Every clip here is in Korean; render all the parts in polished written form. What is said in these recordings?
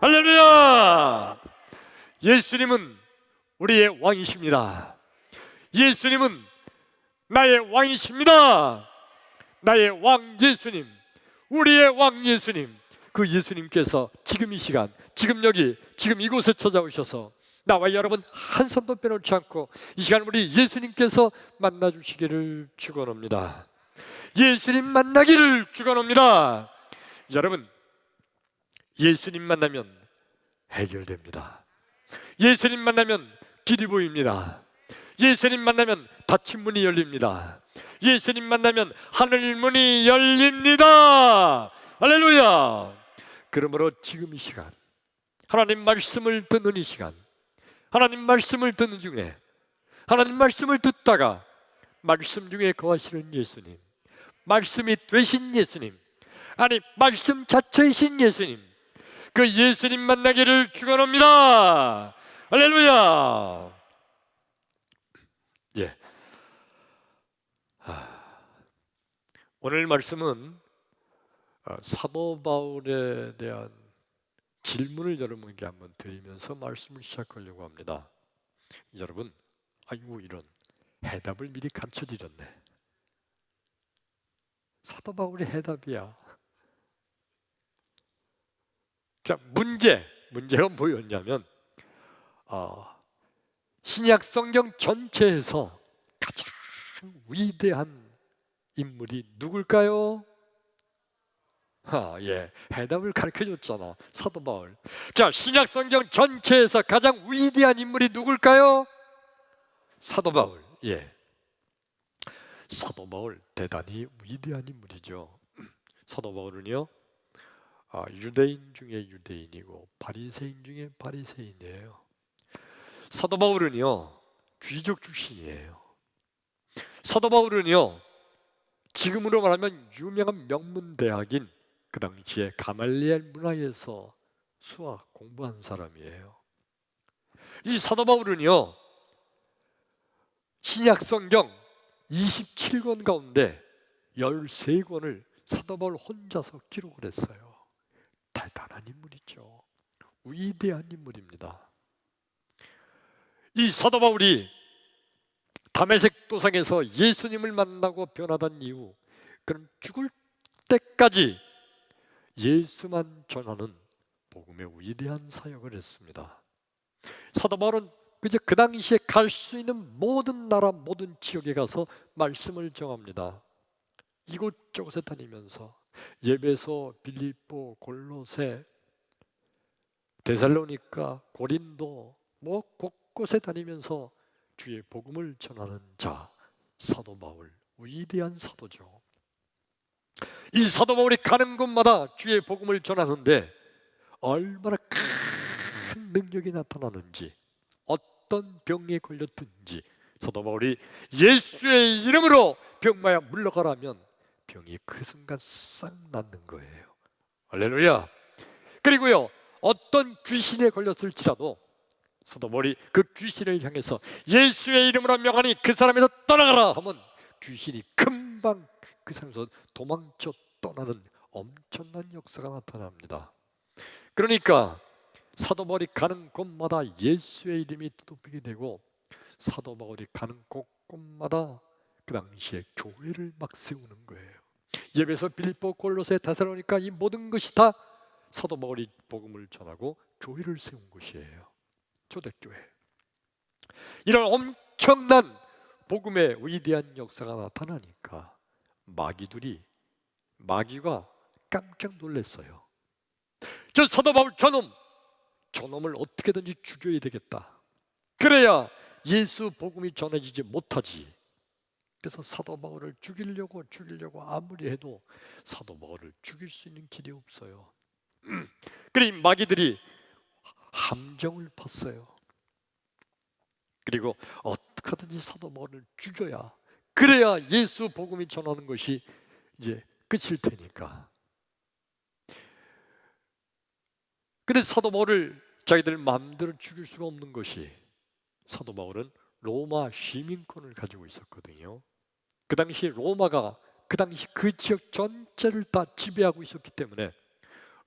할렐루야! 예수님은 우리의 왕이십니다. 예수님은 나의 왕이십니다. 나의 왕 예수님, 우리의 왕 예수님, 그 예수님께서 지금 이 시간, 지금 여기, 지금 이곳에 찾아오셔서 나와 여러분 한 손도 빼놓지 않고 이 시간 우리 예수님께서 만나주시기를 축원합니다. 예수님 만나기를 축원합니다. 여러분, 예수님 만나면 해결됩니다. 예수님 만나면 길이 보입니다. 예수님 만나면 닫힌 문이 열립니다. 예수님 만나면 하늘 문이 열립니다. 할렐루야! 그러므로 지금 이 시간, 하나님 말씀을 듣는 이 시간, 하나님 말씀을 듣는 중에 하나님 말씀을 듣다가 말씀 중에 거하시는 예수님, 말씀이 되신 예수님, 아니 말씀 자체이신 예수님, 그 예수님 만나기를 축원합니다. 할렐루야! 예. 오늘 말씀은 사도 바울에 대한 질문을 여러분께 한번 드리면서 말씀을 시작하려고 합니다. 여러분, 아이고 이런 해답을 미리 감춰드렸네. 사도 바울의 해답이야. 자, 문제가 뭐였냐면 신약 성경 전체에서 가장 위대한 인물이 누굴까요? 해답을 가르쳐줬잖아, 사도 바울. 자, 신약 성경 전체에서 가장 위대한 인물이 누굴까요? 사도 바울. 사도 바울 대단히 위대한 인물이죠. 사도 바울은요, 유대인 중에 유대인이고 바리새인 중에 바리새인이에요. 사도 바울은요, 귀족 출신이에요. 사도 바울은요, 지금으로 말하면 유명한 명문 대학인 그 당시에 가말리엘 문화에서 수학 공부한 사람이에요. 이 사도 바울은요, 신약 성경 27권 가운데 13권을 사도 바울 혼자서 기록을 했어요. 대단한 인물이죠. 위대한 인물입니다. 이 사도 바울이 다메섹 도상에서 예수님을 만나고 변화된 이후, 그럼 죽을 때까지 예수만 전하는 복음의 위대한 사역을 했습니다. 사도 바울은 그 당시에 갈 수 있는 모든 나라, 모든 지역에 가서 말씀을 전합니다. 이곳저곳에 다니면서 예배소, 빌립보, 골로새, 데살로니가, 고린도, 곳곳에 다니면서 주의 복음을 전하는 자, 사도 바울, 위대한 사도죠. 이 사도 바울이 가는 곳마다 주의 복음을 전하는데 얼마나 큰 능력이 나타나는지, 어떤 병에 걸렸든지 사도 바울이 예수의 이름으로 병마야 물러가라면 병이 그 순간 싹 낫는 거예요. 할렐루야! 그리고요, 어떤 귀신에 걸렸을지라도 사도 바울이 그 귀신을 향해서 예수의 이름으로 명하니 그 사람에서 떠나가라 하면 귀신이 금방 그 사람에서 도망쳐 떠나는 엄청난 역사가 나타납니다. 그러니까 사도 바울이 가는 곳마다 예수의 이름이 높이게 되고, 사도 바울이 가는 곳곳마다 그 당시에 교회를 막 세우는 거예요. 예배소, 빌립보, 골로새, 데살로니가, 이 모든 것이 다 사도 바울이 복음을 전하고 교회를 세운 곳이에요. 초대교회. 이런 엄청난 복음의 위대한 역사가 나타나니까 마귀가 깜짝 놀랐어요. 저 사도 바울 저놈을 어떻게든지 죽여야 되겠다. 그래야 예수 복음이 전해지지 못하지. 그래서 사도 바울을 죽이려고 아무리 해도 사도 바울을 죽일 수 있는 길이 없어요. 그래 마귀들이 함정을 팠어요. 그리고 어떻게든지 사도 바울을 죽여야, 그래야 예수 복음이 전하는 것이 이제 끝일 테니까. 그래서 사도 바울을 자기들 마음대로 죽일 수가 없는 것이, 사도 바울은 로마 시민권을 가지고 있었거든요. 그 당시 로마가 그 당시 그 지역 전체를 다 지배하고 있었기 때문에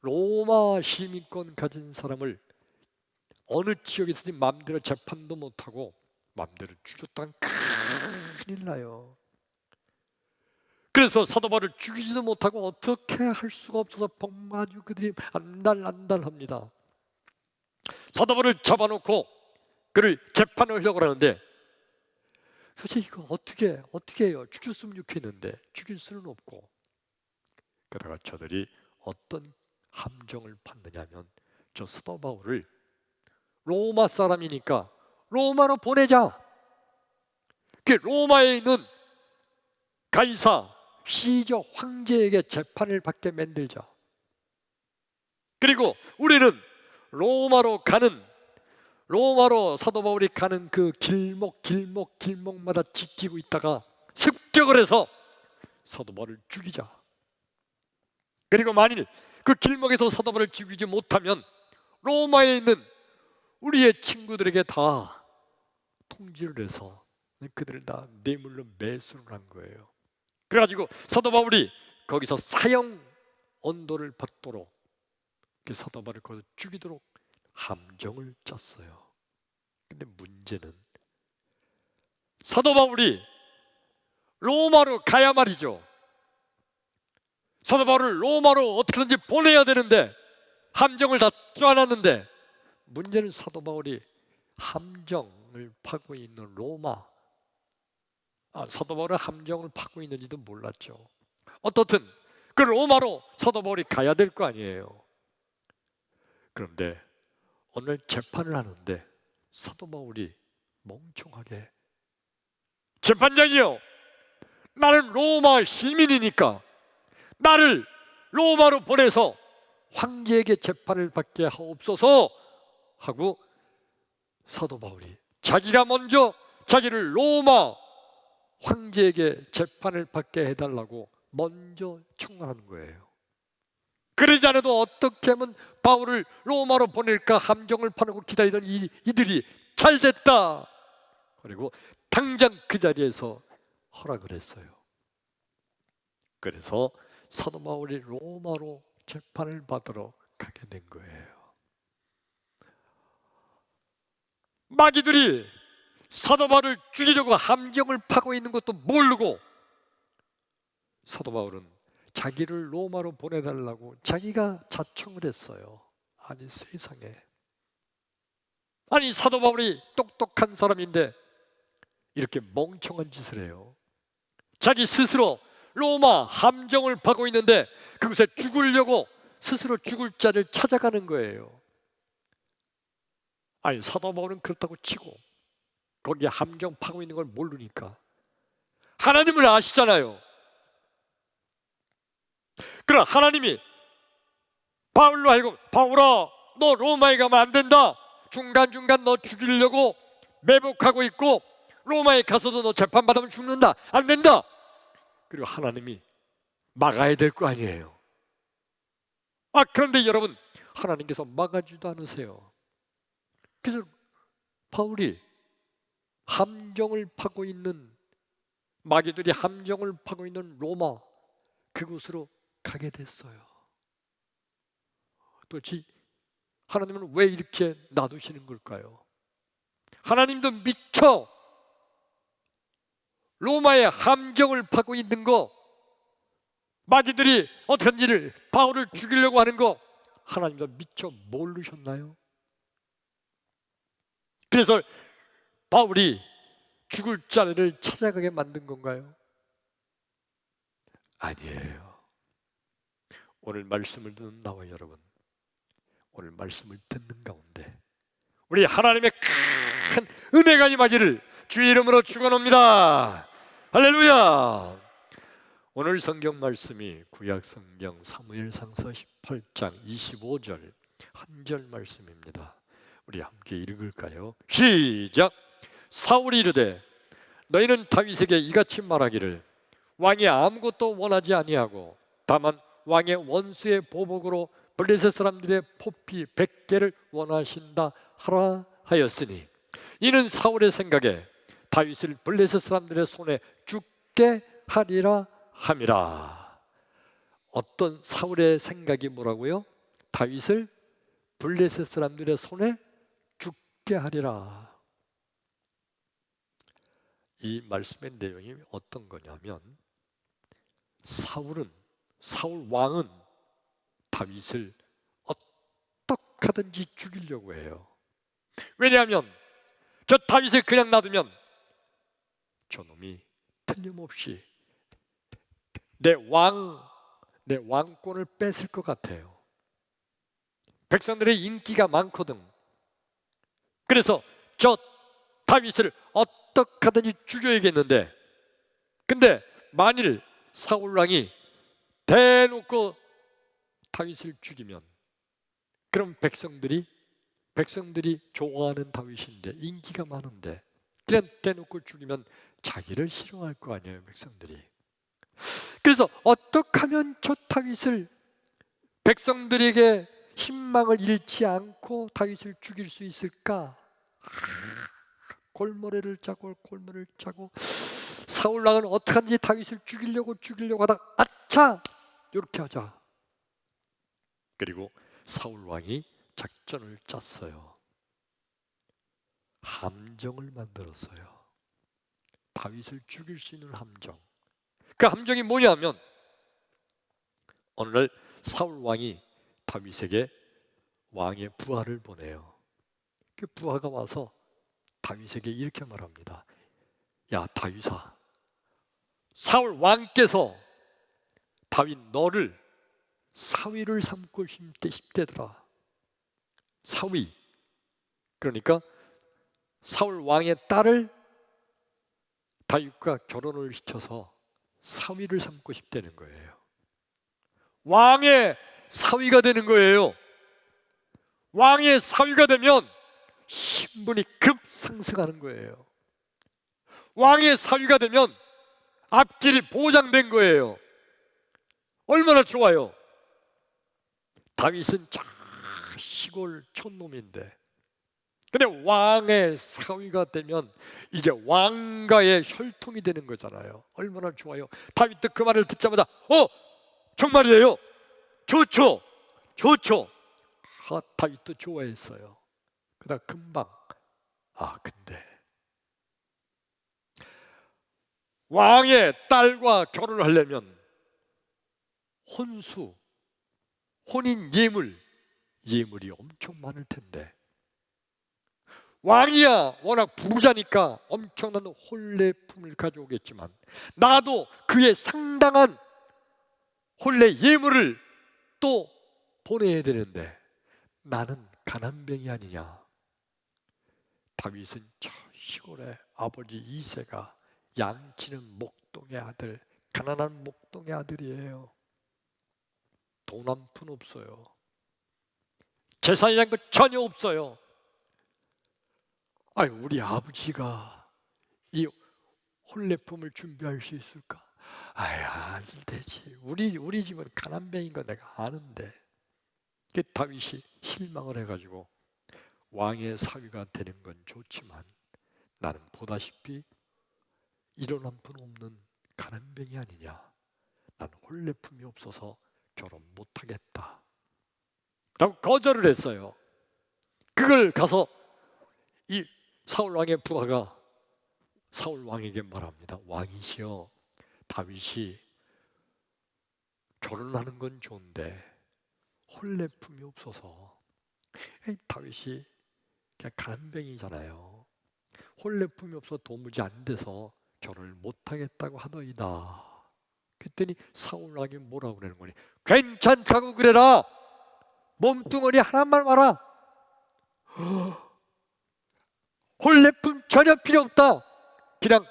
로마 시민권 가진 사람을 어느 지역에서든지 마음대로 재판도 못하고 마음대로 죽였다간 큰일 나요. 그래서 사도 바울을 죽이지도 못하고 어떻게 할 수가 없어서 복마주 그들이 안달합니다. 사도 바울을 잡아놓고 그를 재판하려고 하는데 도대체 이거 어떻게 해요? 죽였으면 좋겠는데 죽일 수는 없고. 그러다가 저들이 어떤 함정을 받느냐면 저 사도 바울을 로마 사람이니까 로마로 보내자. 그 로마에 있는 가이사 시저 황제에게 재판을 받게 만들자. 그리고 우리는 로마로 사도 바울이 가는 그 길목마다 지키고 있다가 습격을 해서 사도 바울을 죽이자. 그리고 만일 그 길목에서 사도 바울을 죽이지 못하면 로마에 있는 우리의 친구들에게 다 통지를 해서 그들을 다 뇌물로 매수를 한 거예요. 그래가지고 사도 바울이 거기서 사형 언도를 받도록 그 사도 바울을 거기서 죽이도록 함정을 짰어요. 근데 문제는 사도 바울이 로마로 가야 말이죠. 사도 바울을 로마로 어떻게든지 보내야 되는데 함정을 다 짜놨는데 문제는 사도 바울이 함정을 파고 있는 사도 바울은 함정을 파고 있는지도 몰랐죠. 어떻든 그 로마로 사도 바울이 가야 될 거 아니에요. 그런데 오늘 재판을 하는데 사도 바울이 멍청하게 재판장이요, 나는 로마 시민이니까 나를 로마로 보내서 황제에게 재판을 받게 하옵소서 하고 사도 바울이 자기가 먼저 자기를 로마 황제에게 재판을 받게 해달라고 먼저 청구하는 거예요. 그러지 않아도 어떻게 하면 바울을 로마로 보낼까 함정을 파놓고 기다리던 이들이 잘 됐다. 그리고 당장 그 자리에서 허락을 했어요. 그래서 사도 바울이 로마로 재판을 받으러 가게 된 거예요. 마귀들이 사도 바울을 죽이려고 함정을 파고 있는 것도 모르고 사도 바울은 자기를 로마로 보내달라고 자기가 자청을 했어요. 아니 세상에, 아니 사도 바울이 똑똑한 사람인데 이렇게 멍청한 짓을 해요. 자기 스스로 로마 함정을 파고 있는데 그곳에 죽으려고 스스로 죽을 자를 찾아가는 거예요. 아니 사도 바울은 그렇다고 치고 거기에 함정 파고 있는 걸 모르니까 하나님을 아시잖아요. 그럼 하나님이 바울로 하여금 바울아 너 로마에 가면 안 된다, 중간중간 너 죽이려고 매복하고 있고 로마에 가서도 너 재판받으면 죽는다, 안 된다. 그리고 하나님이 막아야 될 거 아니에요. 그런데 여러분 하나님께서 막아주지도 않으세요. 그래서 바울이 함정을 파고 있는 마귀들이 함정을 파고 있는 로마 그곳으로 가게 됐어요. 도대체 하나님은 왜 이렇게 놔두시는 걸까요? 하나님도 미처 로마의 함정을 파고 있는 거, 마귀들이 어떤 일을 바울을 죽이려고 하는 거 하나님도 미처 모르셨나요? 그래서 바울이 죽을 자를 찾아가게 만든 건가요? 아니에요. 오늘 말씀을 듣는 나와 여러분, 오늘 말씀을 듣는 가운데 우리 하나님의 큰 은혜가 임하기를 주의 이름으로 축원합니다. 할렐루야. 오늘 성경 말씀이 구약 성경 사무엘상서 18장 25절 한 절 말씀입니다. 우리 함께 읽을까요? 시작. 사울이 이르되 너희는 다윗에게 이같이 말하기를 왕이 아무것도 원하지 아니하고 다만 왕의 원수의 보복으로 블레셋 사람들의 포피 100개를 원하신다 하라 하였으니 이는 사울의 생각에 다윗을 블레셋 사람들의 손에 죽게 하리라 함이라. 어떤 사울의 생각이 뭐라고요? 다윗을 블레셋 사람들의 손에 죽게 하리라. 이 말씀의 내용이 어떤 거냐면 사울 왕은 다윗을 어떻게 하든지 죽이려고 해요. 왜냐하면 저 다윗을 그냥 놔두면 저놈이 틀림없이 내 왕권을 뺏을 것 같아요. 백성들의 인기가 많거든. 그래서 저 다윗을 어떻게 하든지 죽여야겠는데, 근데 만일 사울 왕이 대놓고 다윗을 죽이면, 그럼 백성들이 좋아하는 다윗인데, 인기가 많은데 그냥 대놓고 죽이면 자기를 싫어할 거 아니에요, 백성들이. 그래서 어떻게 하면 저 다윗을, 백성들에게 신망을 잃지 않고 다윗을 죽일 수 있을까? 골머리를 짜고 사울 왕은 어떻게 하는지 다윗을 죽이려고 하다가 아차! 이렇게 하자. 그리고 사울 왕이 작전을 짰어요. 함정을 만들었어요. 다윗을 죽일 수 있는 함정. 그 함정이 뭐냐면, 어느 날 사울 왕이 다윗에게 왕의 부하를 보내요. 그 부하가 와서 다윗에게 이렇게 말합니다. 야 다윗아, 사울 왕께서 다윗 너를 사위를 삼고 싶대더라. 사위, 그러니까 사울 왕의 딸을 다윗과 결혼을 시켜서 사위를 삼고 싶다는 거예요. 왕의 사위가 되는 거예요. 왕의 사위가 되면 신분이 급상승하는 거예요. 왕의 사위가 되면 앞길이 보장된 거예요. 얼마나 좋아요. 다윗은 저 시골 촌놈인데, 근데 왕의 사위가 되면 이제 왕가의 혈통이 되는 거잖아요. 얼마나 좋아요. 다윗도 그 말을 듣자마자 정말이에요. 좋죠. 다윗도 좋아했어요. 그러다 금방 근데 왕의 딸과 결혼을 하려면 혼인 예물이 엄청 많을 텐데, 왕이야 워낙 부자니까 엄청난 혼례품을 가져오겠지만 나도 그에 상당한 혼례 예물을 또 보내야 되는데 나는 가난뱅이 아니냐. 다윗은 저 시골에 아버지 이새가 양치는 목동의 아들, 가난한 목동의 아들이에요. 돈 한 푼 없어요. 재산이란 거 전혀 없어요. 우리 아버지가 이 혼례품을 준비할 수 있을까? 안 되지. 우리 집은 가난뱅이인 거 내가 아는데. 다윗이 실망을 해가지고 왕의 사위가 되는 건 좋지만 나는 보다시피 일원 한 푼 없는 가난뱅이 아니냐. 난 혼례품이 없어서 결혼 못하겠다 라고 거절을 했어요. 그걸 가서 이 사울 왕의 부하가 사울 왕에게 말합니다. 왕이시여, 다윗이 결혼하는 건 좋은데 혼례품이 없어서, 다윗이 그냥 가난뱅이잖아요. 혼례품이 없어 도무지 안 돼서 결혼을 못하겠다고 하더이다. 그랬더니 사울 왕이 뭐라고 그러는 거니? 괜찮다고 그래라. 몸뚱어리 하나만 와라. 혼례품 전혀 필요 없다. 그냥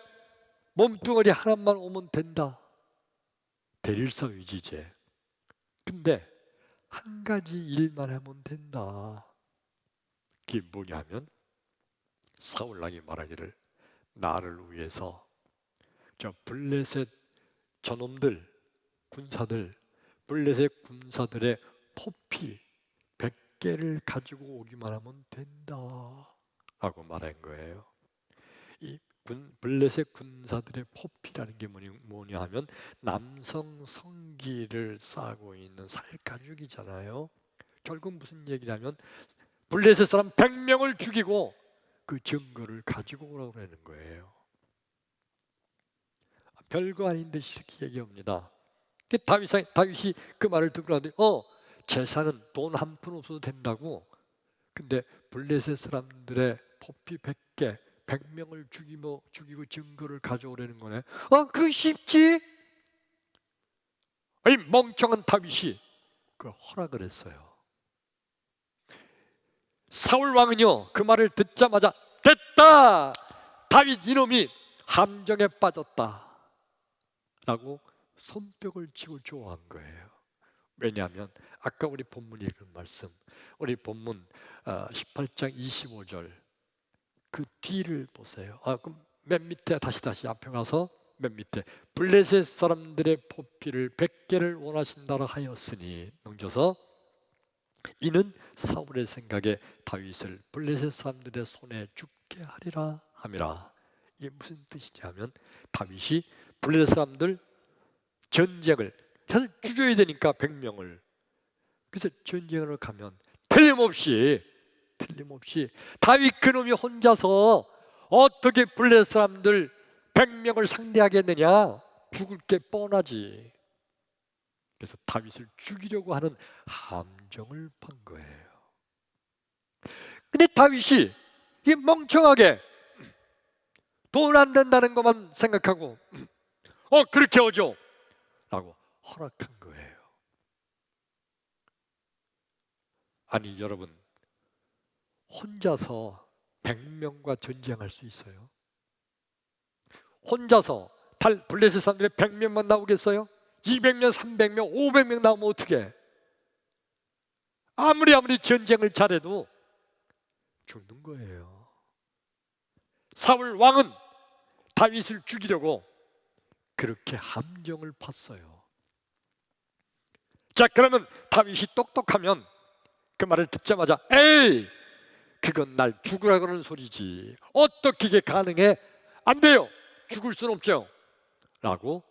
몸뚱어리 하나만 오면 된다. 대릴사의지제. 근데 한 가지 일만 하면 된다. 그게 뭐냐면 사울 왕이 말하기를 나를 위해서 저 블레셋 저놈들 군사들, 블레셋 군사들의 포피 100개를 가지고 오기만 하면 된다 라고 말한 거예요. 이 블레셋 군사들의 포피라는 게 뭐냐 하면 남성 성기를 싸고 있는 살가죽이잖아요. 결국 무슨 얘기냐면 블레셋 사람 100명을 죽이고 그 증거를 가지고 오라고 하는 거예요. 별거 아닌 듯이 이렇게 얘기합니다. 다윗이 그 말을 듣고 나더니 제사는 돈 한 푼 없어도 된다고. 근데 블레셋 사람들의 포피 100개 100명을 죽이고 증거를 가져오라는 거네. 그거 쉽지? 이 멍청한 다윗이 그 허락을 했어요. 사울 왕은요 그 말을 듣자마자 됐다! 다윗 이놈이 함정에 빠졌다 라고 손뼉을 치고 좋아한 거예요. 왜냐하면 아까 우리 본문 읽은 말씀, 우리 본문 18장 25절 그 뒤를 보세요. 그럼 맨 밑에 다시 앞에 가서 맨 밑에 블레셋 사람들의 포피를 100개를 원하신다라 하였으니 넘겨서 이는 사울의 생각에 다윗을 블레셋 사람들의 손에 죽게 하리라 함이라. 이게 무슨 뜻이냐면 다윗이 블레셋 사람들 전쟁을 사실 죽여야 되니까 100명을 그래서 전쟁을 가면 틀림없이 다윗 그놈이 혼자서 어떻게 블레셋 사람들 100명을 상대하겠느냐? 죽을 게 뻔하지. 그래서 다윗을 죽이려고 하는 함정을 판 거예요. 근데 다윗이 이 멍청하게 돈 안 된다는 것만 생각하고 그렇게 하죠 라고 허락한 거예요. 아니 여러분, 혼자서 100명과 전쟁할 수 있어요? 혼자서 블레셋 사람들의 100명만 나오겠어요? 200명, 300명, 500명 나오면 어떻게? 아무리 전쟁을 잘해도 죽는 거예요. 사울 왕은 다윗을 죽이려고 그렇게 함정을 팠어요. 자, 그러면 다윗이 똑똑하면 그 말을 듣자마자 에이, 그건 날 죽으라 그러는 소리지. 어떻게 이게 가능해? 안 돼요. 죽을 수는 없죠. 라고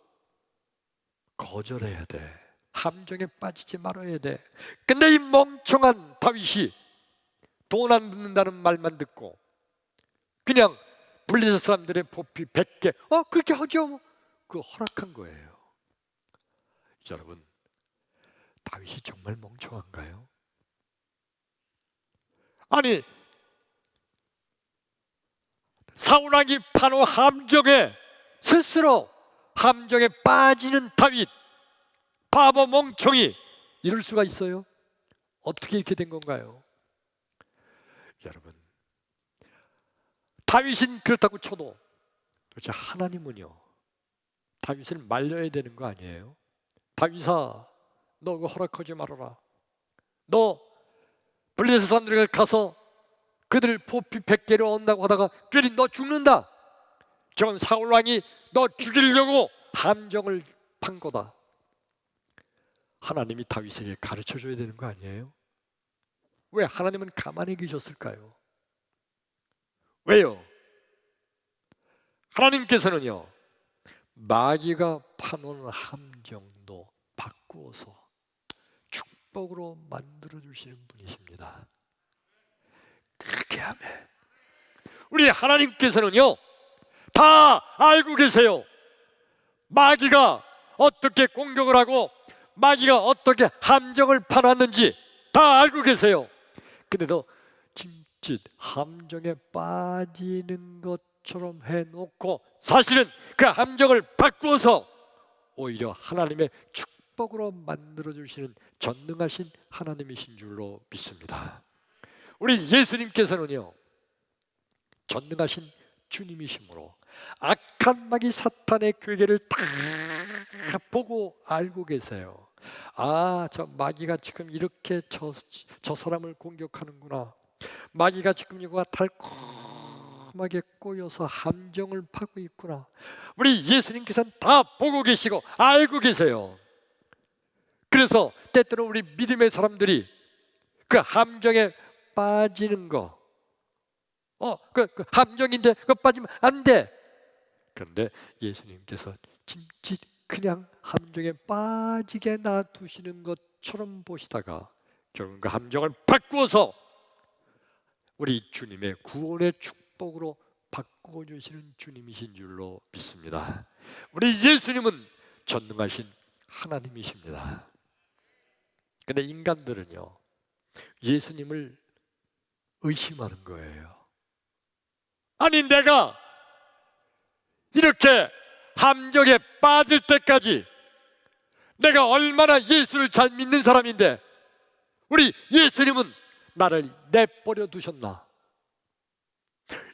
거절해야 돼. 함정에 빠지지 말아야 돼. 근데 이 멍청한 다윗이 돈 안 듣는다는 말만 듣고 그냥 블레셋 사람들의 포피 100개 그렇게 하죠. 그 허락한 거예요. 여러분, 다윗이 정말 멍청한가요? 아니, 사울왕이 파노 함정에 스스로 함정에 빠지는 다윗, 바보 멍청이, 이럴 수가 있어요? 어떻게 이렇게 된 건가요? 여러분, 다윗은 그렇다고 쳐도 도대체 하나님은요 다윗을 말려야 되는 거 아니에요? 다윗아, 너 그거 허락하지 말아라. 너 블레셋 사람들에게 가서 그들 포피 100개를 얻는다고 하다가 괜히 너 죽는다. 저건 사울왕이 너 죽이려고 함정을 판 거다. 하나님이 다윗에게 가르쳐줘야 되는 거 아니에요? 왜 하나님은 가만히 계셨을까요? 왜요? 하나님께서는요 마귀가 파놓은 함정도 바꾸어서 축복으로 만들어주시는 분이십니다. 그렇게 하면 우리 하나님께서는요 다 알고 계세요. 마귀가 어떻게 공격을 하고 마귀가 어떻게 함정을 파놨는지 다 알고 계세요. 근데도 짐짓 함정에 빠지는 것처럼 해놓고 사실은 그 함정을 바꾸어서 오히려 하나님의 축복으로 만들어주시는 전능하신 하나님이신 줄로 믿습니다. 우리 예수님께서는요 전능하신 주님이시므로 악한 마귀 사탄의 괴계를 다 보고 알고 계세요. 저 마귀가 지금 이렇게 저 사람을 공격하는구나. 마귀가 지금 이거가 달콤하게 꼬여서 함정을 파고 있구나. 우리 예수님께서는 다 보고 계시고 알고 계세요. 그래서 때때로 우리 믿음의 사람들이 그 함정에 빠지는 거 그 함정인데 그거 빠지면 안 돼. 그런데 예수님께서 짐짓 그냥 함정에 빠지게 놔두시는 것처럼 보시다가 결국 그 함정을 바꾸어서 우리 주님의 구원의 축복으로 바꾸어 주시는 주님이신 줄로 믿습니다. 우리 예수님은 전능하신 하나님이십니다. 근데 인간들은요, 예수님을 의심하는 거예요. 아니, 내가 이렇게 함정에 빠질 때까지 내가 얼마나 예수를 잘 믿는 사람인데 우리 예수님은 나를 내버려 두셨나?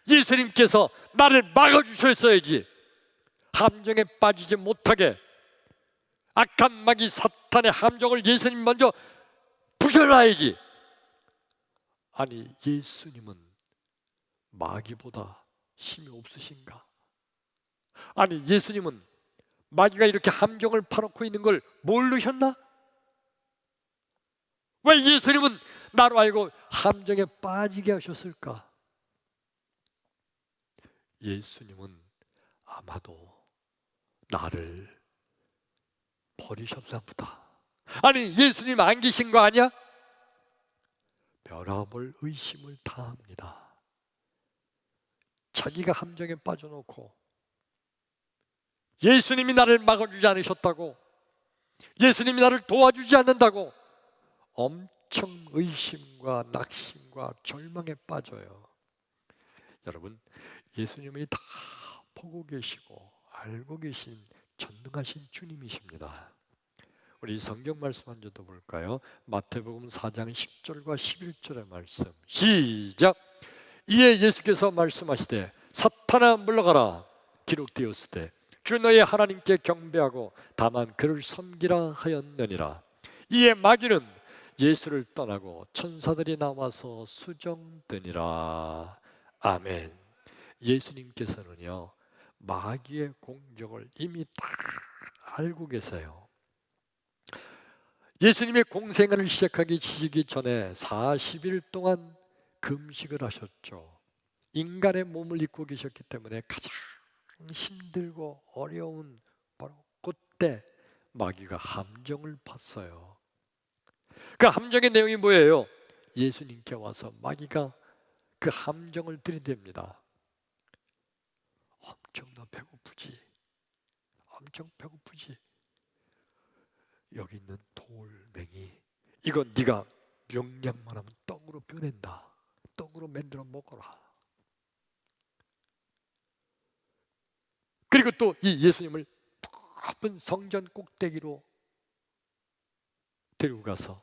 예수님께서 나를 막아주셨어야지. 함정에 빠지지 못하게 악한 마귀 사탄의 함정을 예수님 먼저 부셔놔야지. 아니, 예수님은 마귀보다 힘이 없으신가? 아니, 예수님은 마귀가 이렇게 함정을 파놓고 있는 걸 모르셨나? 왜 예수님은 나로 알고 함정에 빠지게 하셨을까? 예수님은 아마도 나를 버리셨나 보다. 아니, 예수님 안 계신 거 아니야? 변함을 의심을 다합니다. 자기가 함정에 빠져놓고 예수님이 나를 막아주지 않으셨다고, 예수님이 나를 도와주지 않는다고 엄청 의심과 낙심과 절망에 빠져요. 여러분, 예수님이 다 보고 계시고 알고 계신 전능하신 주님이십니다. 우리 성경 말씀 한 절 더 볼까요? 마태복음 4장 10절과 11절의 말씀, 시작! 이에 예수께서 말씀하시되 사탄아 물러가라, 기록되었으되 주 너의 하나님께 경배하고 다만 그를 섬기라 하였느니라. 이에 마귀는 예수를 떠나고 천사들이 나와서 수정되니라. 아멘. 예수님께서는요, 마귀의 공격을 이미 다 알고 계세요. 예수님의 공생애를 시작하기 전에 40일 동안 금식을 하셨죠. 인간의 몸을 입고 계셨기 때문에 가장 힘들고 어려운 바로 그때 마귀가 함정을 팠어요. 그 함정의 내용이 뭐예요? 예수님께 와서 마귀가 그 함정을 들이댑니다. 엄청 너 배고프지? 엄청 배고프지? 여기 있는 돌멩이, 이건 네가 명량만 하면 떡으로 변한다. 떡으로 만들어 먹어라. 그리고 또 이 예수님을 높은 성전 꼭대기로 데리고 가서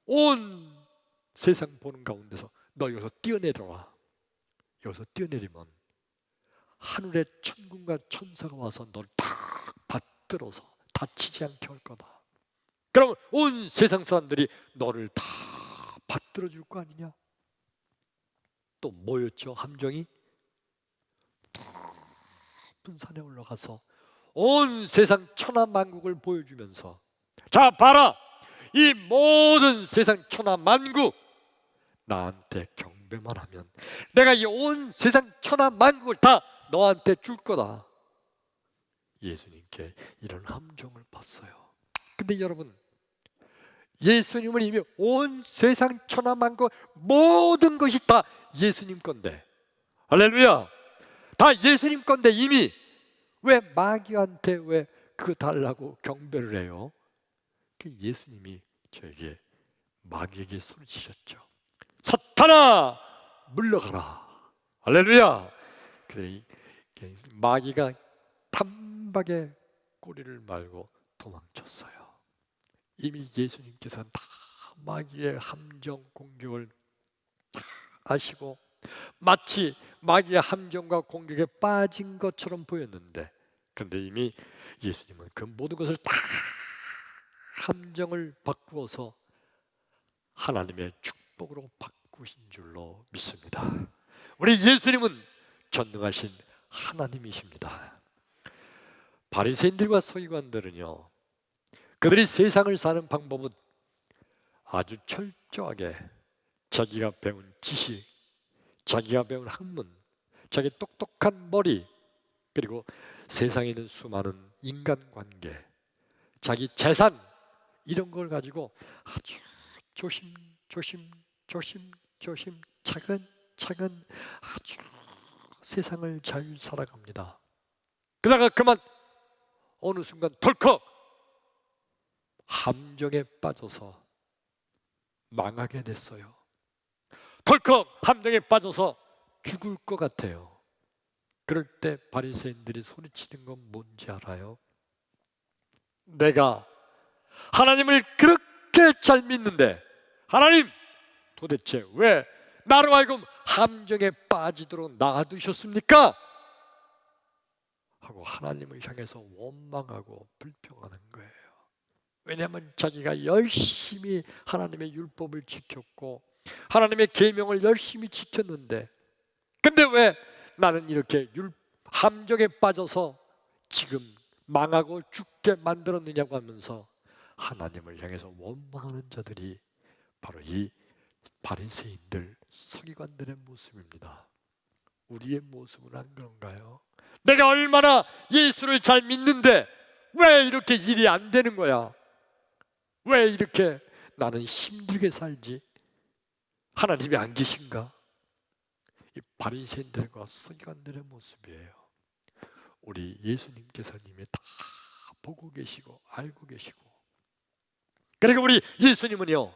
온 세상 보는 가운데서 너 여기서 뛰어내려와. 여기서 뛰어내리면 하늘의 천군과 천사가 와서 너를 다 받들어서 다치지 않게 할 거다. 그럼 온 세상 사람들이 너를 다 받들어 줄 거 아니냐? 또 뭐였죠? 함정이 높은 산에 올라가서 온 세상 천하만국을 보여주면서, 자 봐라, 이 모든 세상 천하만국 나한테 경배만 하면 내가 이 온 세상 천하만국을 다 너한테 줄 거다. 예수님께 이런 함정을 봤어요. 근데 여러분, 예수님은 이미 온 세상 천하만국 모든 것이 다 예수님 건데, 할렐루야, 다 예수님 건데 이미 왜 마귀한테 왜 그거 달라고 경배를 해요? 예수님이 저에게, 마귀에게 소리치셨죠. 사탄아 물러가라. 할렐루야. 그래서 마귀가 단박에 꼬리를 말고 도망쳤어요. 이미 예수님께서는 다 마귀의 함정 공격을 아시고 마치 마귀의 함정과 공격에 빠진 것처럼 보였는데, 그런데 이미 예수님은 그 모든 것을 다 함정을 바꾸어서 하나님의 축복으로 바꾸신 줄로 믿습니다. 우리 예수님은 전능하신 하나님이십니다. 바리새인들과 서기관들은요, 그들이 세상을 사는 방법은 아주 철저하게 자기가 배운 지식, 자기가 배운 학문, 자기 똑똑한 머리, 그리고 세상에 있는 수많은 인간관계, 자기 재산, 이런 걸 가지고 아주 조심 조심 조심 조심 차근차근 아주 세상을 잘 살아갑니다. 그러다가 그만 어느 순간 덜컥 함정에 빠져서 망하게 됐어요. 덜컥 함정에 빠져서 죽을 것 같아요. 그럴 때 바리새인들이 소리치는 건 뭔지 알아요? 내가 하나님을 그렇게 잘 믿는데 하나님 도대체 왜 나로 하여금 함정에 빠지도록 놔두셨습니까? 하고 하나님을 향해서 원망하고 불평하는 거예요. 왜냐하면 자기가 열심히 하나님의 율법을 지켰고 하나님의 계명을 열심히 지켰는데, 근데 왜 나는 이렇게 함정에 빠져서 지금 망하고 죽게 만들었느냐고 하면서 하나님을 향해서 원망하는 자들이 바로 이 바리새인들, 서기관들의 모습입니다. 우리의 모습은 안 그런가요? 내가 얼마나 예수를 잘 믿는데 왜 이렇게 일이 안 되는 거야? 왜 이렇게 나는 힘들게 살지? 하나님이 안 계신가? 이 바리새인들과 서기관들의 모습이에요. 우리 예수님께서 이미 다 보고 계시고 알고 계시고, 그리고 우리 예수님은요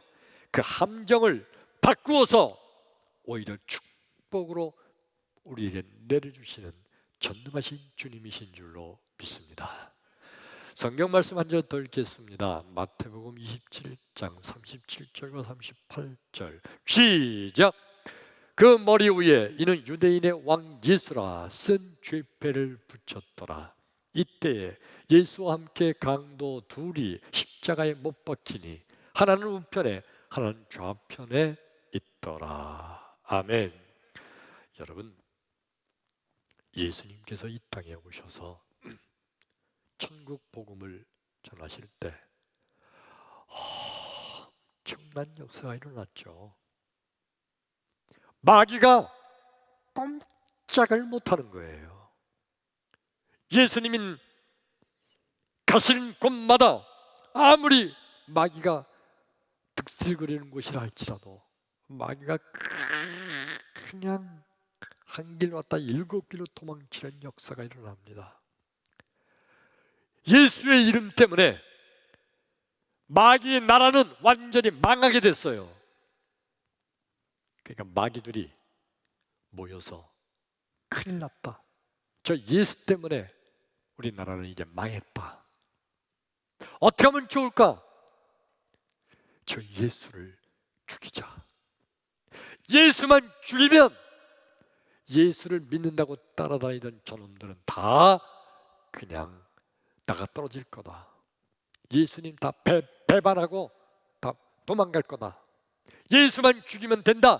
그 함정을 바꾸어서 오히려 축복으로 우리에게 내려주시는 전능하신 주님이신 줄로 믿습니다. 성경 말씀 한 절 더 읽겠습니다. 마태복음 27장 37절과 38절 시작. 그 머리 위에 이는 유대인의 왕 예수라 쓴 죄패를 붙였더라. 이때에 예수와 함께 강도 둘이 십자가에 못 박히니 하나는 우편에 하나는 좌편에 있더라. 아멘. 여러분, 예수님께서 이 땅에 오셔서 천국 복음을 전하실 때 엄청난 역사가 일어났죠. 마귀가 꼼짝을 못하는 거예요. 예수님이 가시는 곳마다 아무리 마귀가 득실거리는 곳이라 할지라도 마귀가 그냥 한 길 왔다 7길로 도망치는 역사가 일어납니다. 예수의 이름 때문에 마귀의 나라는 완전히 망하게 됐어요. 그러니까 마귀들이 모여서 큰일 났다, 저 예수 때문에 우리나라는 이제 망했다, 어떻게 하면 좋을까? 저 예수를 죽이자. 예수만 죽이면 예수를 믿는다고 따라다니던 저놈들은 다 그냥 나가 떨어질 거다. 예수님 다 배반하고 다 도망갈 거다. 예수만 죽이면 된다.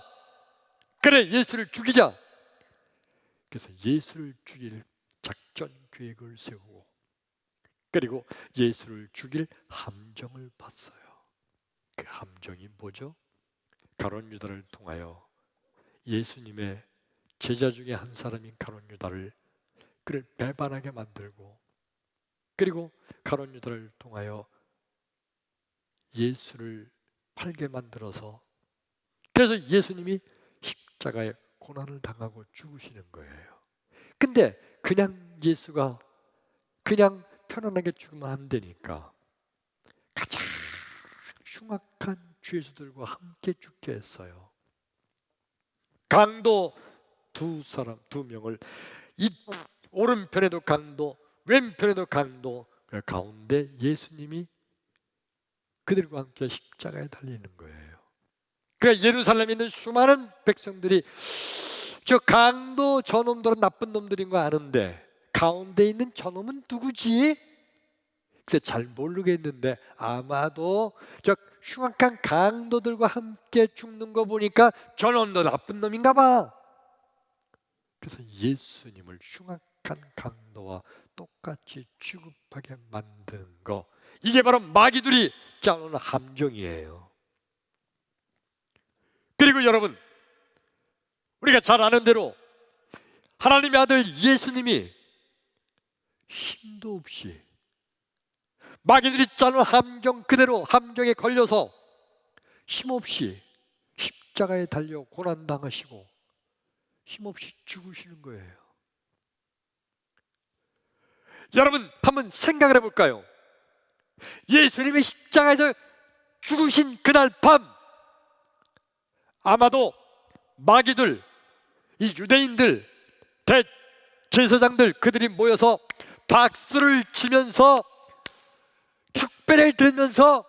그래, 예수를 죽이자. 그래서 예수를 죽일 작전 계획을 세우고, 그리고 예수를 죽일 함정을 봤어요. 그 함정이 뭐죠? 가룟 유다를 통하여 예수님의 제자 중에 한 사람인 가룟 유다를 그를 배반하게 만들고, 그리고 가룟 유다를 통하여 예수를 팔게 만들어서, 그래서 예수님이 십자가에 고난을 당하고 죽으시는 거예요. 근데 그냥 예수가 그냥 편안하게 죽으면 안 되니까 가장 흉악한 죄수들과 함께 죽게 했어요. 강도 두 명을, 이 오른편에도 강도, 왼편에도 강도, 그 가운데 예수님이 그들과 함께 십자가에 달리는 거예요. 그러니까 예루살렘에 있는 수많은 백성들이 저 강도 저놈들은 나쁜 놈들인 거 아는데 가운데 있는 저놈은 누구지? 그래서 잘 모르겠는데 아마도 저 흉악한 강도들과 함께 죽는 거 보니까 저놈도 나쁜 놈인가 봐. 그래서 예수님을 흉악한 강도와 똑같이 취급하게 만드는 거, 이게 바로 마귀들이 짜놓은 함정이에요. 그리고 여러분, 우리가 잘 아는 대로 하나님의 아들 예수님이 힘도 없이 마귀들이 짜놓은 함정 그대로 함정에 걸려서 힘없이 십자가에 달려 고난당하시고 힘없이 죽으시는 거예요. 여러분 한번 생각을 해볼까요? 예수님이 십자가에서 죽으신 그날 밤, 아마도 마귀들, 이 유대인들, 대제사장들, 그들이 모여서 박수를 치면서 축배를 들면서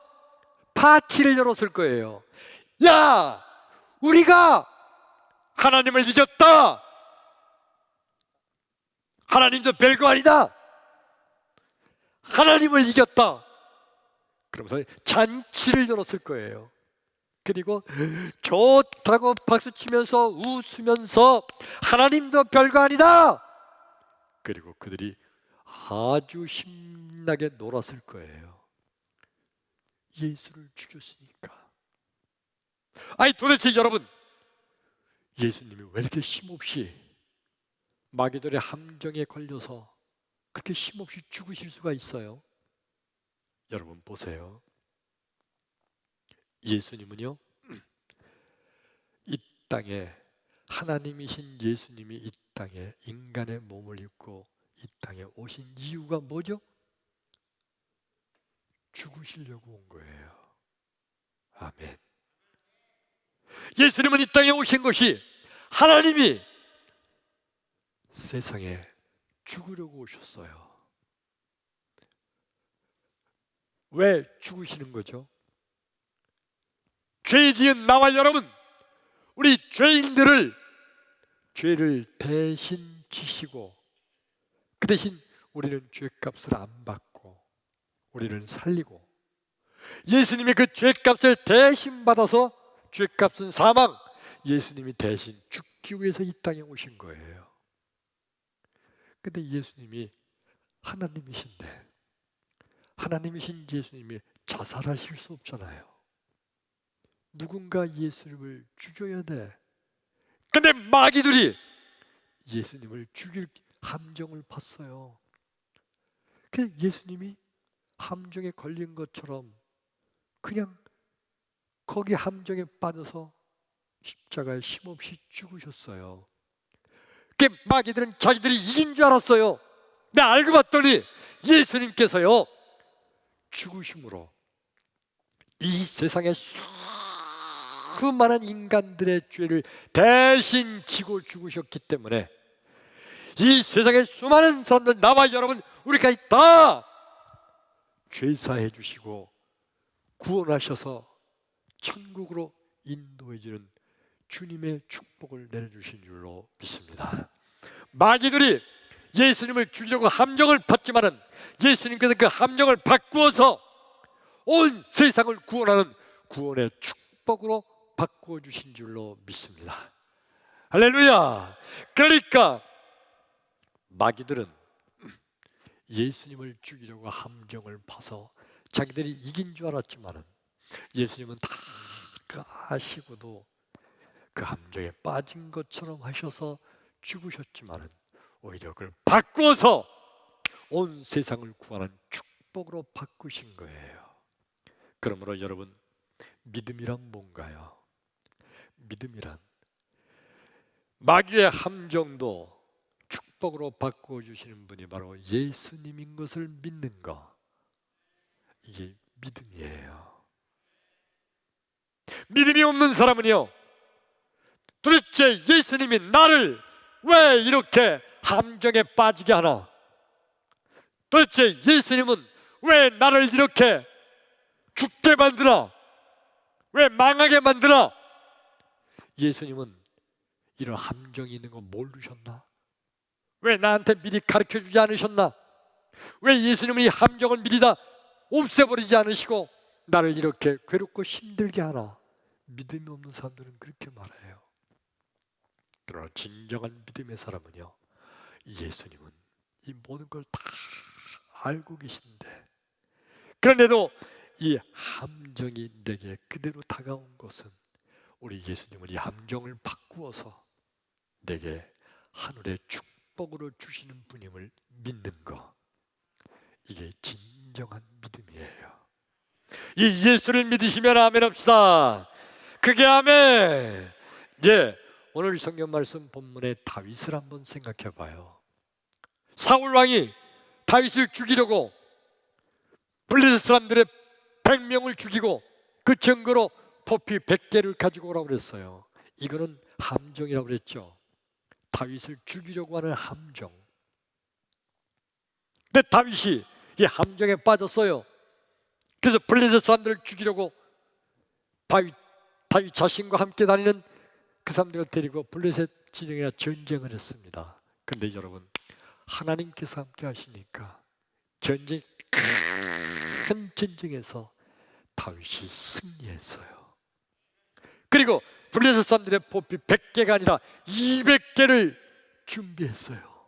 파티를 열었을 거예요. 야, 우리가 하나님을 이겼다. 하나님도 별거 아니다. 하나님을 이겼다. 그러면서 잔치를 열었을 거예요. 그리고 좋다고 박수치면서 웃으면서 하나님도 별거 아니다. 그리고 그들이 아주 신나게 놀았을 거예요. 예수를 죽였으니까. 아니 도대체 여러분, 예수님이 왜 이렇게 힘없이 마귀들의 함정에 걸려서 그렇게 힘없이 죽으실 수가 있어요? 여러분 보세요. 예수님은요, 이 땅에, 하나님이신 예수님이 이 땅에 인간의 몸을 입고 이 땅에 오신 이유가 뭐죠? 죽으시려고 온 거예요. 아멘. 예수님은 이 땅에 오신 것이 하나님이 세상에 죽으려고 오셨어요. 왜 죽으시는 거죠? 죄 지은 나와 여러분, 우리 죄인들을, 죄를 대신 지시고 그 대신 우리는 죄값을 안 받고 우리는 살리고, 예수님이 그 죄값을 대신 받아서, 죄값은 사망, 예수님이 대신 죽기 위해서 이 땅에 오신 거예요. 근데 예수님이 하나님이신데, 하나님이신 예수님이 자살하실 수 없잖아요. 누군가 예수님을 죽여야 돼. 근데 마귀들이 예수님을 죽일 함정을 팠어요. 그냥 예수님이 함정에 걸린 것처럼 그냥 거기 함정에 빠져서 십자가에 힘없이 죽으셨어요. 그 마귀들은 자기들이 이긴 줄 알았어요. 근데 알고 봤더니 예수님께서요, 죽으심으로 이 세상의 수많은 인간들의 죄를 대신 지고 죽으셨기 때문에 이 세상의 수많은 사람들, 나와 여러분, 우리까지 다 죄사해 주시고 구원하셔서 천국으로 인도해 주는 주님의 축복을 내려주신 줄로 믿습니다. 마귀들이 예수님을 죽이려고 함정을 팠지만은 예수님께서 그 함정을 바꾸어서 온 세상을 구원하는 구원의 축복으로 바꾸어 주신 줄로 믿습니다. 할렐루야. 그러니까 마귀들은 예수님을 죽이려고 함정을 파서 자기들이 이긴 줄 알았지만은 예수님은 다 아시고도 그 함정에 빠진 것처럼 하셔서 죽으셨지만은 오히려 그걸 바꾸어서 온 세상을 구하는 축복으로 바꾸신 거예요. 그러므로 여러분, 믿음이란 뭔가요? 믿음이란 마귀의 함정도 축복으로 바꾸어 주시는 분이 바로 예수님인 것을 믿는 것, 이게 믿음이에요. 믿음이 없는 사람은요, 도대체 예수님이 나를 왜 이렇게 함정에 빠지게 하나? 도대체 예수님은 왜 나를 이렇게 죽게 만드나? 왜 망하게 만드나? 예수님은 이런 함정이 있는 거 모르셨나? 왜 나한테 미리 가르쳐 주지 않으셨나? 왜 예수님은 이 함정을 미리 다 없애버리지 않으시고 나를 이렇게 괴롭고 힘들게 하나? 믿음이 없는 사람들은 그렇게 말해요. 그러나 진정한 믿음의 사람은요, 예수님은 이 모든 걸 다 알고 계신데, 그런데도 이 함정이 내게 그대로 다가온 것은 우리 예수님은 이 함정을 바꾸어서 내게 하늘의 축복으로 주시는 분임을 믿는 것, 이게 진정한 믿음이에요. 이 예수를 믿으시면 아멘 합시다. 크게 아멘. 예, 오늘 성경 말씀 본문의 다윗을 한번 생각해 봐요. 사울 왕이 다윗을 죽이려고 블레셋 사람들의 100명을 죽이고 그 증거로 포피 100개를 가지고 오라고 그랬어요. 이거는 함정이라고 그랬죠. 다윗을 죽이려고 하는 함정. 근데 다윗이 이 함정에 빠졌어요. 그래서 블레셋 사람들을 죽이려고 다윗 자신과 함께 다니는 그 사람들을 데리고 블레셋 진영에 전쟁을 했습니다. 그런데 여러분, 하나님께서 함께 하시니까 큰 전쟁에서 다윗이 승리했어요. 그리고 블레셋 사람들의 포피 100개가 아니라 200개를 준비했어요.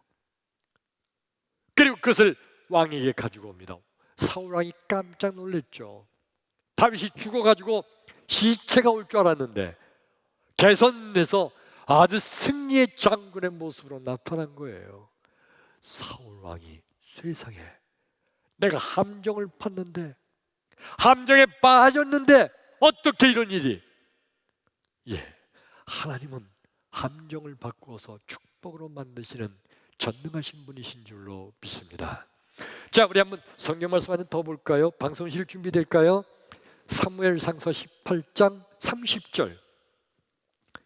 그리고 그것을 왕에게 가지고 옵니다. 사울 왕이 깜짝 놀랐죠. 다윗이 죽어가지고 시체가 올 줄 알았는데 개선돼서 아주 승리의 장군의 모습으로 나타난 거예요. 사울 왕이 세상에, 내가 함정을 팠는데, 함정에 빠졌는데 어떻게 이런 일이? 예, 하나님은 함정을 바꾸어서 축복으로 만드시는 전능하신 분이신 줄로 믿습니다. 자, 우리 한번 성경 말씀 하나 더 볼까요? 방송실 준비될까요? 사무엘상서 18장 30절.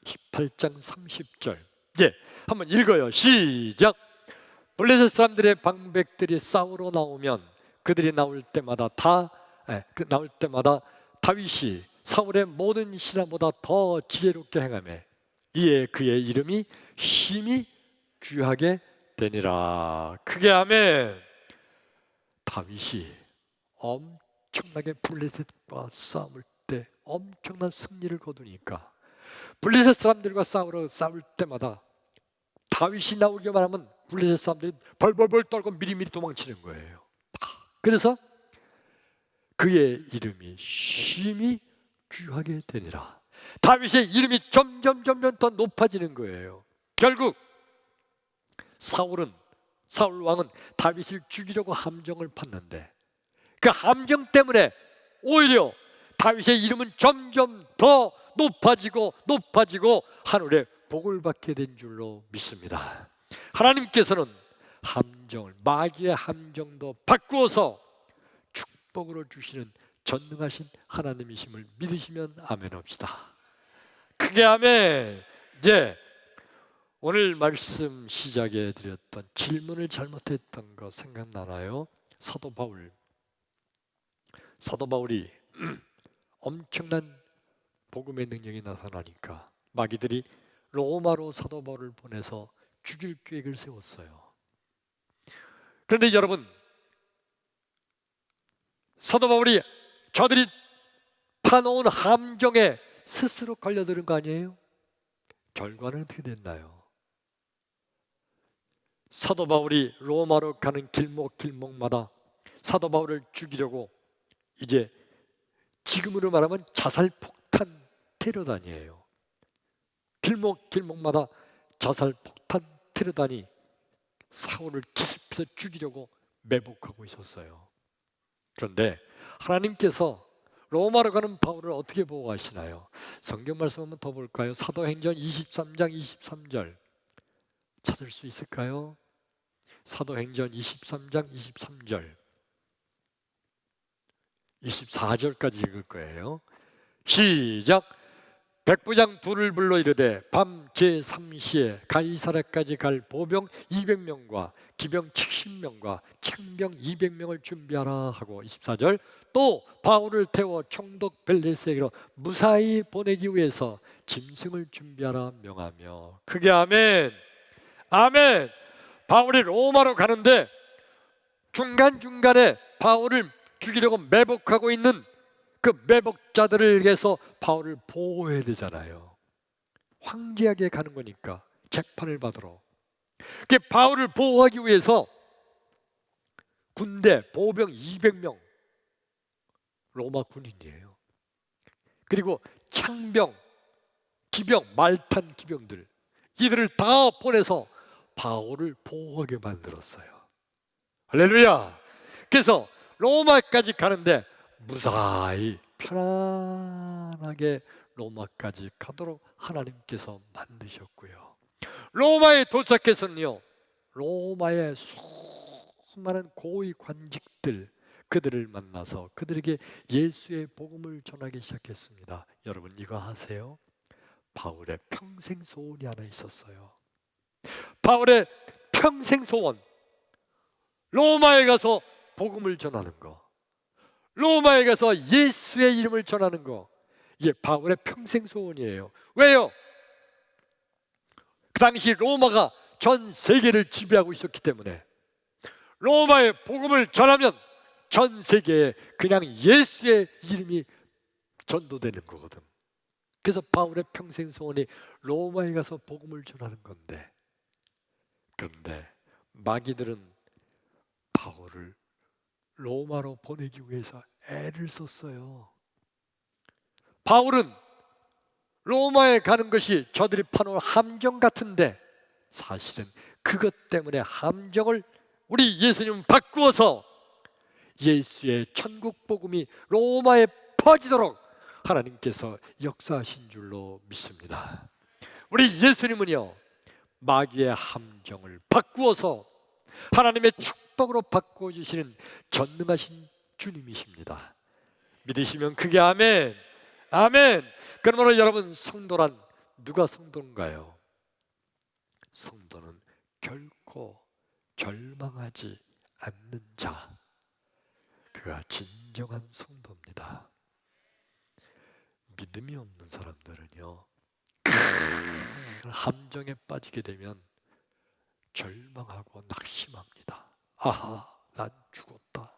18장 30절. 예, 한번 읽어요. 시작. 블레셋 사람들의 방백들이 싸우러 나오면 그들이 나올 때마다 다윗이 사울의 모든 신하보다 더 지혜롭게 행하며 이에 그의 이름이 심히 귀하게 되니라. 크게 아멘. 다윗이 엄청나게 블레셋과 싸울 때 엄청난 승리를 거두니까 블레셋 사람들과 싸울 때마다 다윗이 나오기만 하면 블레셋 사람들이 벌벌벌 떨고 미리미리 도망치는 거예요. 그래서 그의 이름이 심히 귀하게 되니라. 다윗의 이름이 점점 더 높아지는 거예요. 결국 사울 왕은 다윗을 죽이려고 함정을 팠는데 그 함정 때문에 오히려 다윗의 이름은 점점 더 높아지고 하늘에 복을 받게 된 줄로 믿습니다. 하나님께서는 함정을, 마귀의 함정도 바꾸어서 축복으로 주시는 전능하신 하나님이심을 믿으시면 아멘 합시다. 크게 아멘. 이제 오늘 말씀 시작에 드렸던 질문을 잘못했던 거 생각나나요? 사도 바울이 엄청난 복음의 능력이 나타나니까 마귀들이 로마로 사도 바울을 보내서 죽일 계획을 세웠어요. 그런데 여러분, 사도 바울이 저들이 파놓은 함정에 스스로 걸려드는 거 아니에요? 결과는 어떻게 됐나요? 사도 바울이 로마로 가는 길목마다 사도 바울을 죽이려고 이제 지금으로 말하면 자살폭탄 테러단이에요. 길목마다 자살폭탄 테러단이 사울을 기습해서 죽이려고 매복하고 있었어요. 그런데 하나님께서 로마로 가는 바울을 어떻게 보호하시나요? 성경 말씀 한번 더 볼까요? 사도행전 23장 23절 찾을 수 있을까요? 사도행전 23장 23절 24절까지 읽을 거예요. 시작. 백부장 둘을 불러 이르되 밤 제3시에 가이사랴까지 갈 보병 200명과 기병 70명과 창병 200명을 준비하라 하고 24절 또 바울을 태워 총독 벨레스에게로 무사히 보내기 위해서 짐승을 준비하라 명하며. 크게 아멘. 아멘. 바울이 로마로 가는데 중간중간에 바울을 죽이려고 매복하고 있는 그 매복자들을 위해서 바울을 보호해야 되잖아요. 황제에게 가는 거니까 재판을 받으러. 그 바울을 보호하기 위해서 군대 보병 200명 로마 군인이에요. 그리고 창병, 기병, 말탄 기병들 이들을 다 보내서 바울을 보호하게 만들었어요. 할렐루야. 그래서 로마까지 가는데 무사히 편안하게 로마까지 가도록 하나님께서 만드셨고요. 로마에 도착해서는요, 로마의 수많은 고위 관직들, 그들을 만나서 그들에게 예수의 복음을 전하기 시작했습니다. 여러분 이거 아세요? 바울의 평생 소원이 하나 있었어요. 바울의 평생 소원, 로마에 가서 복음을 전하는 거, 로마에 가서 예수의 이름을 전하는 거, 이게 바울의 평생 소원이에요. 왜요? 그 당시 로마가 전 세계를 지배하고 있었기 때문에 로마의 복음을 전하면 전 세계에 그냥 예수의 이름이 전도되는 거거든. 그래서 바울의 평생 소원이 로마에 가서 복음을 전하는 건데, 그런데 마귀들은 바울을 로마로 보내기 위해서 애를 썼어요. 바울은 로마에 가는 것이 저들이 파놓은 함정 같은데, 사실은 그것 때문에 함정을 우리 예수님은 바꾸어서 예수의 천국 복음이 로마에 퍼지도록 하나님께서 역사하신 줄로 믿습니다. 우리 예수님은요, 마귀의 함정을 바꾸어서 하나님의 축복으로 바꿔주시는 전능하신 주님이십니다. 믿으시면 크게 아멘. 아멘. 그러므로 여러분, 성도란 누가 성도인가요? 성도는 결코 절망하지 않는 자, 그가 진정한 성도입니다. 믿음이 없는 사람들은요, 큰 함정에 빠지게 되면 절망하고 낙심합니다. 아하, 난 죽었다,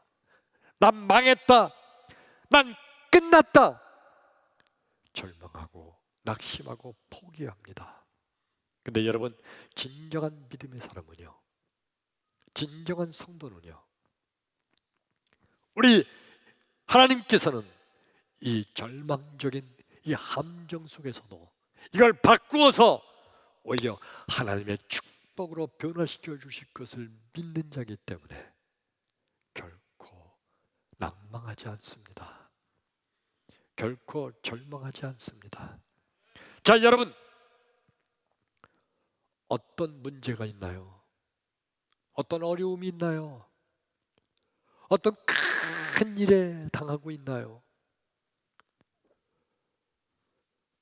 난 망했다, 난 끝났다, 절망하고 낙심하고 포기합니다. 근데 여러분, 진정한 믿음의 사람은요, 진정한 성도는요, 우리 하나님께서는 이 절망적인 이 함정 속에서도 이걸 바꾸어서 오히려 하나님의 축복으로 변화시켜 주실 것을 믿는 자이기 때문에 결코 낭망하지 않습니다. 결코 절망하지 않습니다. 자, 여러분, 어떤 문제가 있나요? 어떤 어려움이 있나요? 어떤 큰 일에 당하고 있나요?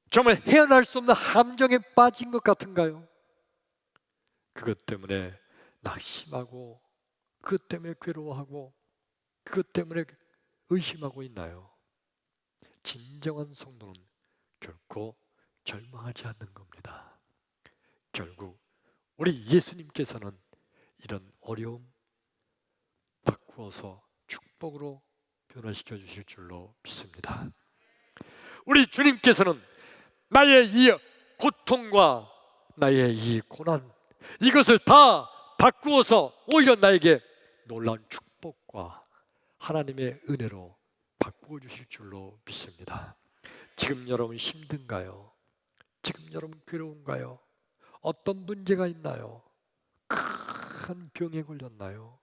정말 헤어날 수 없는 함정에 빠진 것 같은가요? 그것 때문에 낙심하고, 그것 때문에 괴로워하고, 그것 때문에 의심하고 있나요? 진정한 성도는 결코 절망하지 않는 겁니다. 결국 우리 예수님께서는 이런 어려움 바꾸어서 축복으로 변화시켜 주실 줄로 믿습니다. 우리 주님께서는 나의 이 고통과 나의 이 고난, 이것을 다 바꾸어서 오히려 나에게 놀라운 축복과 하나님의 은혜로 바꾸어 주실 줄로 믿습니다. 지금 여러분 힘든가요? 지금 여러분 괴로운가요? 어떤 문제가 있나요? 큰 병에 걸렸나요?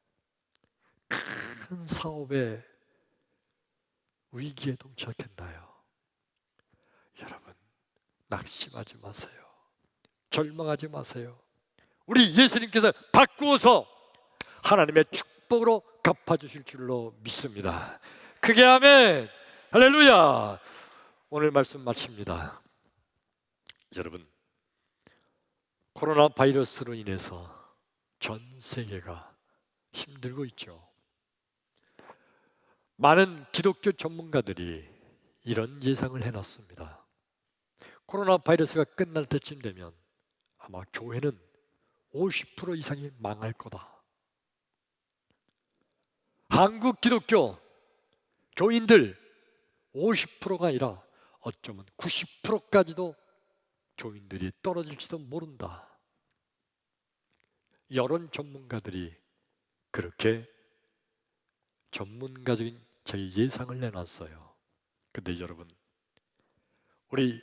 큰 사업에 위기에 동착했나요? 여러분, 낙심하지 마세요. 절망하지 마세요. 우리 예수님께서 바꾸어서 하나님의 축복으로 갚아주실 줄로 믿습니다. 크게 아멘. 할렐루야. 오늘 말씀 마칩니다. 여러분, 코로나 바이러스로 인해서 전 세계가 힘들고 있죠. 많은 기독교 전문가들이 이런 예상을 해놨습니다. 코로나 바이러스가 끝날 때쯤 되면 아마 교회는 50% 이상이 망할 거다. 한국 기독교 교인들 50%가 아니라 어쩌면 90%까지도 교인들이 떨어질지도 모른다. 여론 전문가들이 그렇게 전문가적인 자기 예상을 내놨어요. 근데 여러분, 우리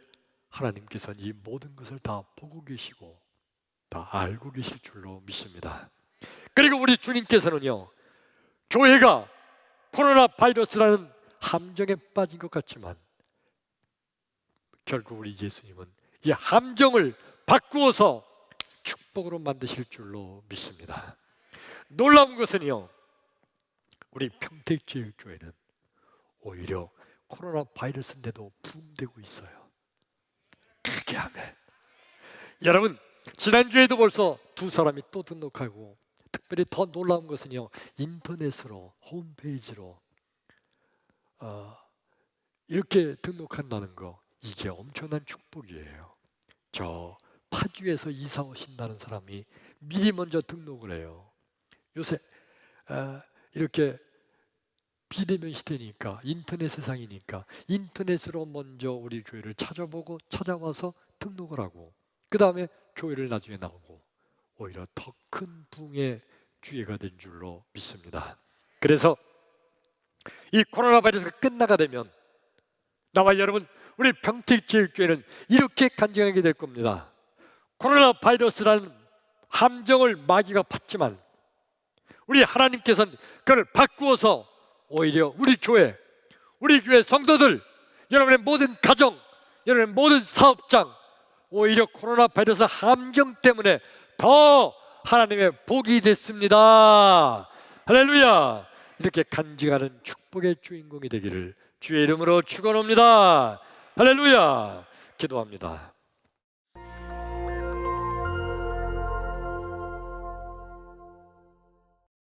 하나님께서는 이 모든 것을 다 보고 계시고 다 알고 계실 줄로 믿습니다. 그리고 우리 주님께서는요, 교회가 코로나 바이러스라는 함정에 빠진 것 같지만 결국 우리 예수님은 이 함정을 바꾸어서 축복으로 만드실 줄로 믿습니다. 놀라운 것은요, 우리 평택제일교회는 오히려 코로나 바이러스인데도 붐되고 있어요. 그게 아멘. 여러분, 지난주에도 벌써 2사람이 또 등록하고, 특별히 더 놀라운 것은요, 인터넷으로, 홈페이지로 이렇게 등록한다는 거, 이게 엄청난 축복이에요. 저 파주에서 이사 오신다는 사람이 미리 먼저 등록을 해요. 요새 이렇게 비대면 시대니까, 인터넷 세상이니까 인터넷으로 먼저 우리 교회를 찾아보고 찾아와서 등록을 하고, 그 다음에 교회를 나중에 나오고, 오히려 더 큰 부흥의 기회가 된 줄로 믿습니다. 그래서 이 코로나 바이러스가 끝나가 되면 나와 여러분, 우리 평택제일교회는 이렇게 간증하게 될 겁니다. 코로나 바이러스라는 함정을 마귀가 받지만 우리 하나님께서는 그걸 바꾸어서 오히려 우리 교회 성도들, 여러분의 모든 가정, 여러분의 모든 사업장, 오히려 코로나 바이러스 함정 때문에 더 하나님의 복이 됐습니다. 할렐루야. 이렇게 간증하는 축복의 주인공이 되기를 주의 이름으로 축원합니다. 할렐루야. 기도합니다.